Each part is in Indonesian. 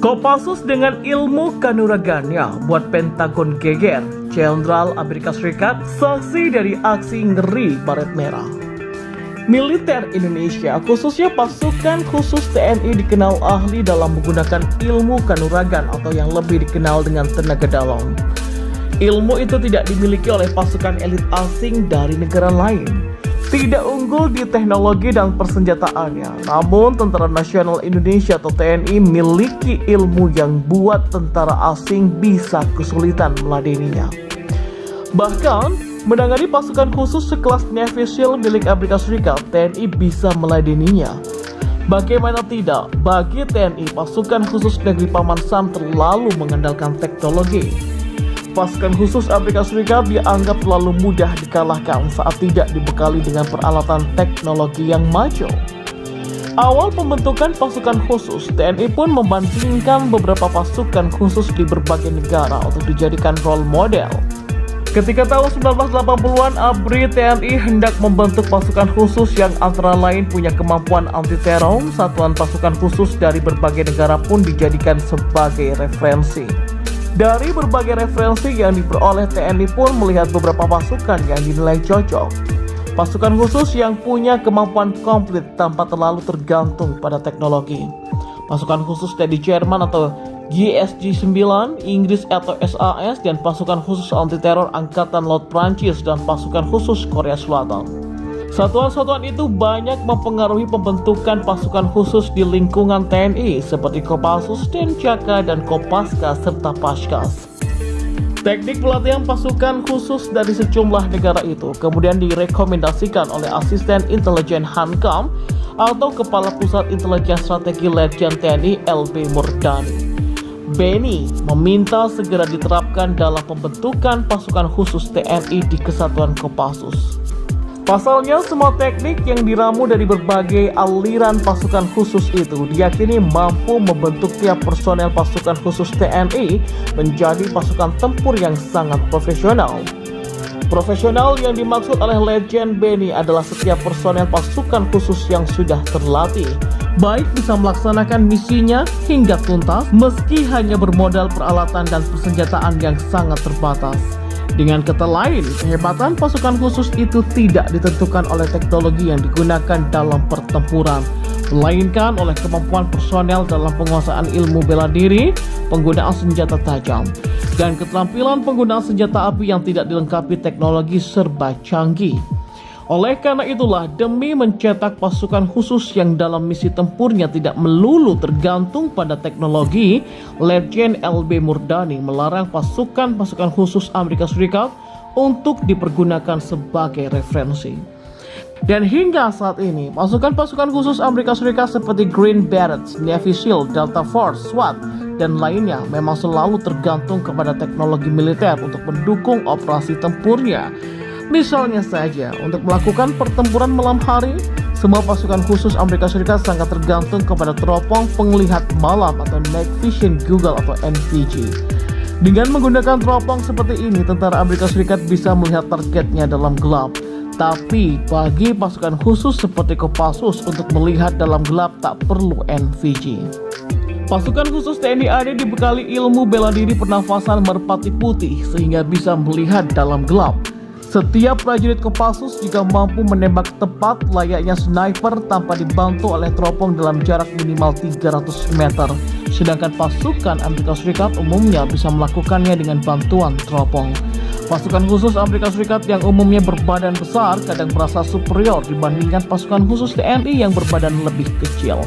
Kopassus dengan ilmu kanuragannya buat Pentagon geger. Jenderal Amerika Serikat saksi dari aksi ngeri baret merah. Militer Indonesia, khususnya pasukan khusus TNI, dikenal ahli dalam menggunakan ilmu kanuragan atau yang lebih dikenal dengan tenaga dalam. Ilmu itu tidak dimiliki oleh pasukan elit asing dari negara lain. Tidak unggul di teknologi dan persenjataannya, namun Tentara Nasional Indonesia atau TNI miliki ilmu yang buat tentara asing bisa kesulitan meladeninya. Bahkan, menangani pasukan khusus sekelas Navy SEAL milik Amerika Serikat, TNI bisa meladeninya. Bagaimana tidak, bagi TNI, pasukan khusus negeri Paman Sam terlalu mengandalkan teknologi. Pasukan khusus Amerika Serikat dianggap terlalu mudah dikalahkan saat tidak dibekali dengan peralatan teknologi yang maju. Awal pembentukan pasukan khusus, TNI pun membandingkan beberapa pasukan khusus di berbagai negara untuk dijadikan role model. Ketika tahun 1980-an, ABRI TNI hendak membentuk pasukan khusus yang antara lain punya kemampuan anti-teror. Satuan pasukan khusus dari berbagai negara pun dijadikan sebagai referensi. Dari berbagai referensi yang diperoleh, TNI pun melihat beberapa pasukan yang dinilai cocok. Pasukan khusus yang punya kemampuan komplit tanpa terlalu tergantung pada teknologi. Pasukan khusus dari Jerman atau GSG-9, Inggris atau SAS, dan pasukan khusus anti-teror Angkatan Laut Prancis dan pasukan khusus Korea Selatan. Satuan-satuan itu banyak mempengaruhi pembentukan pasukan khusus di lingkungan TNI seperti Kopassus, Denjaka, dan Kopaska, serta Paskas. Teknik pelatihan pasukan khusus dari sejumlah negara itu kemudian direkomendasikan oleh Asisten Intelijen Hankam atau Kepala Pusat Intelijen Strategi Letjen TNI LB Murdani. Beni meminta segera diterapkan dalam pembentukan pasukan khusus TNI di Kesatuan Kopassus. Pasalnya, semua teknik yang diramu dari berbagai aliran pasukan khusus itu diyakini mampu membentuk tiap personel pasukan khusus TNI menjadi pasukan tempur yang sangat profesional. Profesional yang dimaksud oleh Letjen Beni adalah setiap personel pasukan khusus yang sudah terlatih, baik bisa melaksanakan misinya hingga tuntas meski hanya bermodal peralatan dan persenjataan yang sangat terbatas. Dengan kata lain, kehebatan pasukan khusus itu tidak ditentukan oleh teknologi yang digunakan dalam pertempuran, melainkan oleh kemampuan personel dalam penguasaan ilmu bela diri, penggunaan senjata tajam, dan keterampilan penggunaan senjata api yang tidak dilengkapi teknologi serba canggih. Oleh karena itulah, demi mencetak pasukan khusus yang dalam misi tempurnya tidak melulu tergantung pada teknologi, Letjen LB Murdani melarang pasukan-pasukan khusus Amerika Serikat untuk dipergunakan sebagai referensi. Dan hingga saat ini, pasukan-pasukan khusus Amerika Serikat seperti Green Berets, Navy SEAL, Delta Force, SWAT, dan lainnya memang selalu tergantung kepada teknologi militer untuk mendukung operasi tempurnya. Misalnya saja, untuk melakukan pertempuran malam hari, semua pasukan khusus Amerika Serikat sangat tergantung kepada teropong penglihat malam atau Night Vision Google atau NVG. Dengan menggunakan teropong seperti ini, tentara Amerika Serikat bisa melihat targetnya dalam gelap. Tapi bagi pasukan khusus seperti Kopassus untuk melihat dalam gelap tak perlu NVG. Pasukan khusus TNI AD dibekali ilmu bela diri pernafasan merpati putih sehingga bisa melihat dalam gelap. Setiap prajurit Kopassus juga mampu menembak tepat layaknya sniper tanpa dibantu oleh teropong dalam jarak minimal 300 meter. Sedangkan pasukan Amerika Serikat umumnya bisa melakukannya dengan bantuan teropong. Pasukan khusus Amerika Serikat yang umumnya berbadan besar kadang merasa superior dibandingkan pasukan khusus TNI yang berbadan lebih kecil.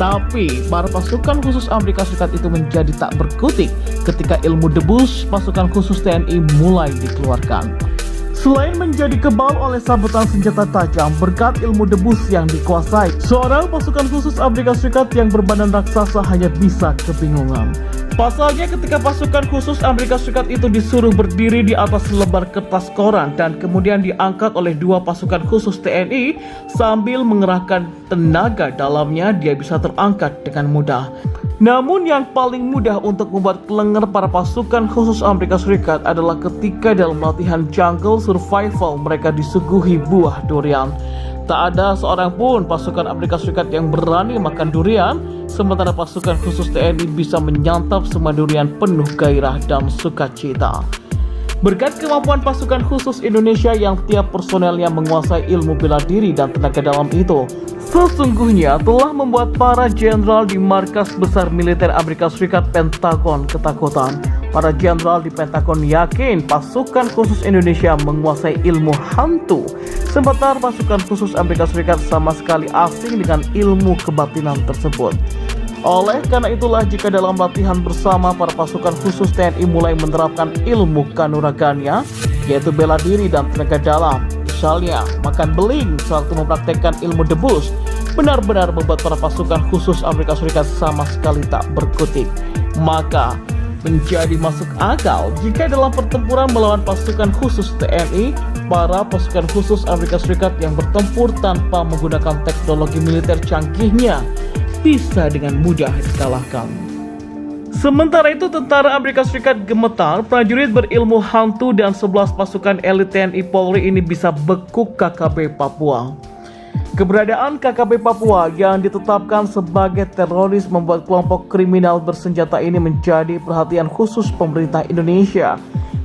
Tapi, para pasukan khusus Amerika Serikat itu menjadi tak berkutik ketika ilmu debus pasukan khusus TNI mulai dikeluarkan. Selain menjadi kebal oleh sabetan senjata tajam berkat ilmu debus yang dikuasai, seorang pasukan khusus Amerika Serikat yang berbadan raksasa hanya bisa kebingungan. Pasalnya, ketika pasukan khusus Amerika Serikat itu disuruh berdiri di atas selebar kertas koran dan kemudian diangkat oleh dua pasukan khusus TNI sambil mengerahkan tenaga dalamnya, dia bisa terangkat dengan mudah. Namun yang paling mudah untuk membuat kelenger para pasukan khusus Amerika Serikat adalah ketika dalam latihan jungle survival mereka disuguhi buah durian. Tak ada seorang pun pasukan Amerika Serikat yang berani makan durian sementara pasukan khusus TNI bisa menyantap semua durian penuh gairah dan sukacita. Berkat kemampuan pasukan khusus Indonesia yang tiap personelnya menguasai ilmu bela diri dan tenaga dalam itu, sesungguhnya telah membuat para jenderal di markas besar militer Amerika Serikat Pentagon ketakutan. Para jenderal di Pentagon yakin pasukan khusus Indonesia menguasai ilmu hantu, sementara pasukan khusus Amerika Serikat sama sekali asing dengan ilmu kebatinan tersebut. Oleh karena itulah, jika dalam latihan bersama para pasukan khusus TNI mulai menerapkan ilmu kanuragannya, yaitu bela diri dan tenaga dalam, misalnya makan beling sewaktu mempraktekkan ilmu debus, benar-benar membuat para pasukan khusus Amerika Serikat sama sekali tak berkutik. Maka menjadi masuk akal jika dalam pertempuran melawan pasukan khusus TNI, para pasukan khusus Amerika Serikat yang bertempur tanpa menggunakan teknologi militer canggihnya bisa dengan mudah dikalahkan. Sementara itu, tentara Amerika Serikat gemetar, prajurit berilmu hantu dan 11 pasukan elit TNI Polri ini bisa bekuk KKB Papua. Keberadaan KKB Papua yang ditetapkan sebagai teroris membuat kelompok kriminal bersenjata ini menjadi perhatian khusus pemerintah Indonesia.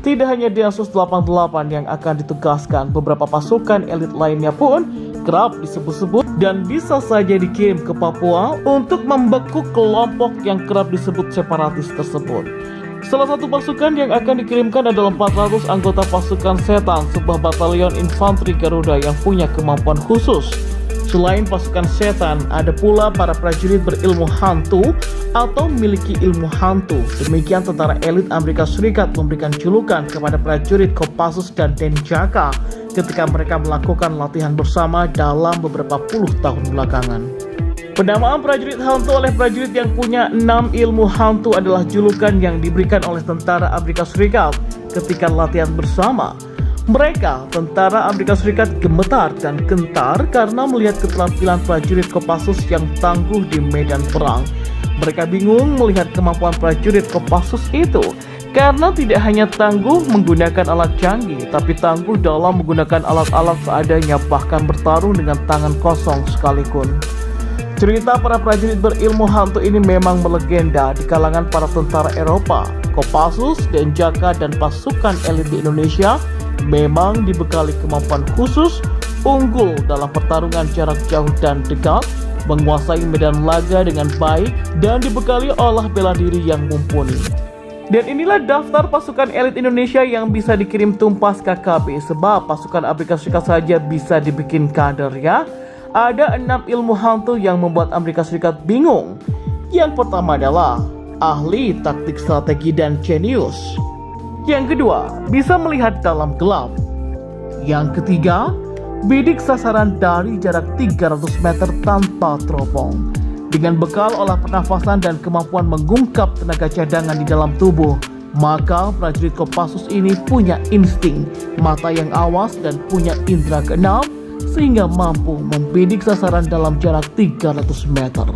Tidak hanya Densus 88 yang akan ditugaskan, beberapa pasukan elit lainnya pun kerap disebut-sebut dan bisa saja dikirim ke Papua untuk membekuk kelompok yang kerap disebut separatis tersebut. Salah satu pasukan yang akan dikirimkan adalah 400 anggota pasukan Setan, sebuah batalion infanteri Garuda yang punya kemampuan khusus. Selain pasukan Setan, ada pula para prajurit berilmu hantu atau memiliki ilmu hantu. Demikian tentara elit Amerika Serikat memberikan julukan kepada prajurit Kopassus dan Denjaka ketika mereka melakukan latihan bersama dalam beberapa puluh tahun belakangan. Penamaan prajurit hantu oleh prajurit yang punya 6 ilmu hantu adalah julukan yang diberikan oleh tentara Amerika Serikat ketika latihan bersama. Mereka, tentara Amerika Serikat, gemetar dan gentar karena melihat keterampilan prajurit Kopassus yang tangguh di medan perang. Mereka bingung melihat kemampuan prajurit Kopassus itu karena tidak hanya tangguh menggunakan alat canggih, tapi tangguh dalam menggunakan alat-alat seadanya, bahkan bertarung dengan tangan kosong sekalipun. Cerita para prajurit berilmu hantu ini memang melegenda di kalangan para tentara Eropa. Kopassus, Denjaka, dan pasukan elit di Indonesia memang dibekali kemampuan khusus, unggul dalam pertarungan jarak jauh dan dekat, menguasai medan laga dengan baik, dan dibekali olah bela diri yang mumpuni. Dan inilah daftar pasukan elit Indonesia yang bisa dikirim tumpas KKB, sebab pasukan Amerika Serikat saja bisa dibikin kader ya. Ada 6 ilmu hantu yang membuat Amerika Serikat bingung. Yang pertama adalah ahli taktik strategi dan jenius. Yang kedua, bisa melihat dalam gelap. Yang ketiga, bidik sasaran dari jarak 300 meter tanpa teropong. Dengan bekal olah pernafasan dan kemampuan mengungkap tenaga cadangan di dalam tubuh, maka prajurit Kopassus ini punya insting, mata yang awas, dan punya indera keenam, sehingga mampu membidik sasaran dalam jarak 300 meter.